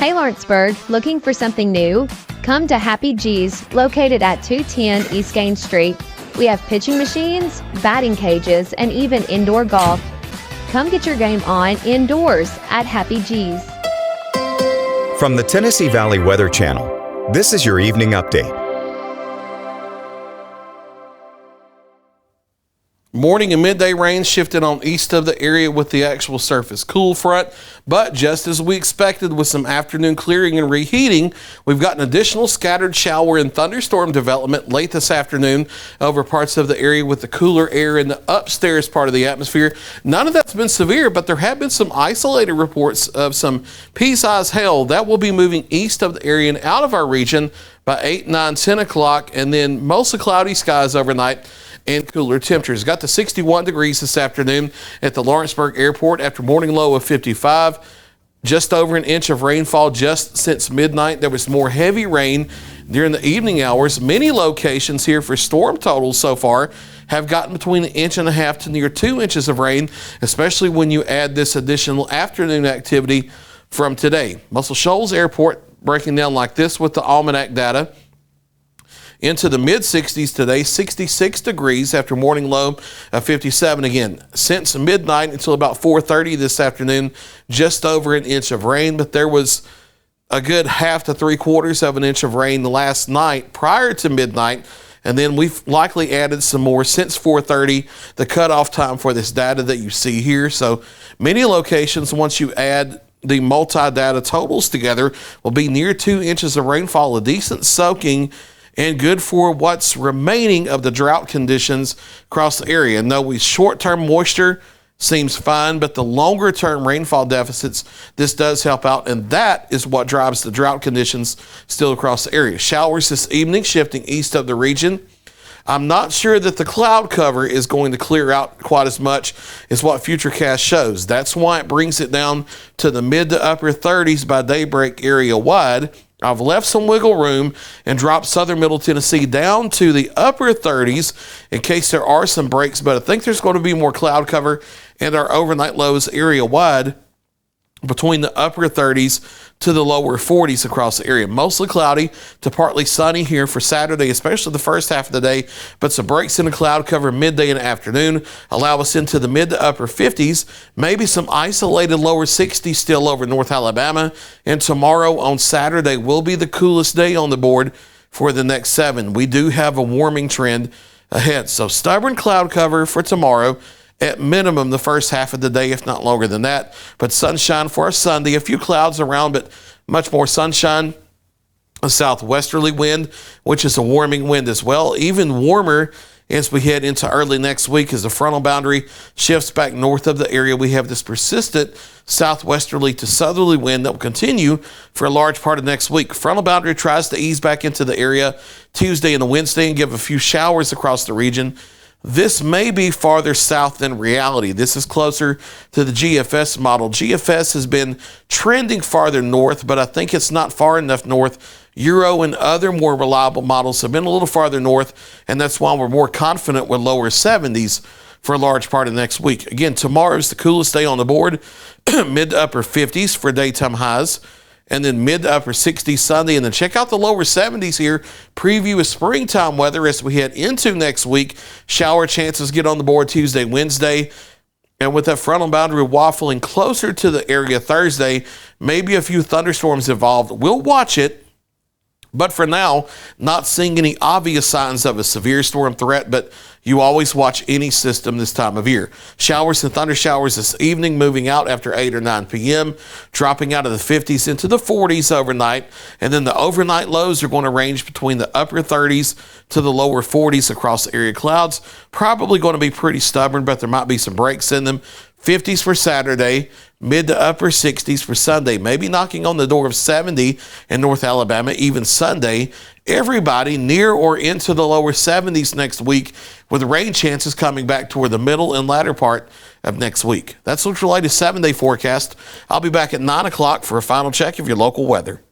Hey Lawrenceburg, looking for something new? Come to Happy G's, located at 210 East Gaines Street. We have pitching machines, batting cages, and even indoor golf. Come get your game on indoors at Happy G's. From the Tennessee Valley Weather Channel, this is your evening update. Morning and midday rain shifted on east of the area with the actual surface cool front, but just as we expected with some afternoon clearing and reheating, we've got an additional scattered shower and thunderstorm development late this afternoon over parts of the area with the cooler air in the upstairs part of the atmosphere. None of that's been severe, but there have been some isolated reports of some pea-sized hail that will be moving east of the area and out of our region by 8, 9, 10 o'clock, and then mostly cloudy skies overnight and cooler temperatures. Got to 61 degrees this afternoon at the Lawrenceburg Airport after morning low of 55. Just over an inch of rainfall just since midnight. There was more heavy rain during the evening hours. Many locations here for storm totals so far have gotten between 1.5 inches to near 2 inches of rain, especially when you add this additional afternoon activity from today. Muscle Shoals Airport breaking down like this with the almanac data. Into the mid-60s today, 66 degrees after morning low of 57 again. Since midnight until about 4:30 this afternoon, just over an inch of rain, but there was a good 1/2 to 3/4 of an inch of rain last night prior to midnight, and then we've likely added some more since 4:30, the cutoff time for this data that you see here. So many locations, once you add the multi-data totals together, will be near 2 inches of rainfall, a decent soaking, and good for what's remaining of the drought conditions across the area. No, short-term moisture seems fine, but the longer-term rainfall deficits, this does help out, and that is what drives the drought conditions still across the area. Showers this evening shifting east of the region. I'm not sure that the cloud cover is going to clear out quite as much as what Futurecast shows. That's why it brings it down to the mid to upper 30s by daybreak area wide. I've left some wiggle room and dropped southern middle Tennessee down to the upper 30s in case there are some breaks, but I think there's going to be more cloud cover, and our overnight lows area wide between the upper 30s to the lower 40s across the area. Mostly cloudy to partly sunny here for Saturday, especially the first half of the day, but some breaks in the cloud cover midday and afternoon allow us into the mid to upper 50s, maybe some isolated lower 60s still over North Alabama, and tomorrow on Saturday will be the coolest day on the board for the next 7. We do have a warming trend ahead, so stubborn cloud cover for tomorrow, at minimum the first half of the day, if not longer than that. But sunshine for our Sunday. A few clouds around, but much more sunshine. A southwesterly wind, which is a warming wind as well. Even warmer as we head into early next week as the frontal boundary shifts back north of the area. We have this persistent southwesterly to southerly wind that will continue for a large part of next week. Frontal boundary tries to ease back into the area Tuesday and Wednesday and give a few showers across the region. This may be farther south than reality. This is closer to the GFS model. GFS has been trending farther north, but I think it's not far enough north. Euro and other more reliable models have been a little farther north, and that's why we're more confident with lower 70s for a large part of next week. Again, tomorrow's the coolest day on the board, mid to upper 50s for daytime highs, and then mid to upper 60s Sunday. And then check out the lower 70s here. Preview of springtime weather as we head into next week. Shower chances get on the board Tuesday, Wednesday. And with that frontal boundary waffling closer to the area Thursday, maybe a few thunderstorms involved. We'll watch it. But for now, not seeing any obvious signs of a severe storm threat, but you always watch any system this time of year. Showers and thunder showers this evening, moving out after 8 or 9 p.m., dropping out of the 50s into the 40s overnight. And then the overnight lows are going to range between the upper 30s to the lower 40s across the area. Clouds probably going to be pretty stubborn, but there might be some breaks in them. 50s for Saturday, mid to upper 60s for Sunday, maybe knocking on the door of 70 in North Alabama, even Sunday. Everybody near or into the lower 70s next week, with rain chances coming back toward the middle and latter part of next week. That's what's your latest 7-day forecast. I'll be back at 9 o'clock for a final check of your local weather.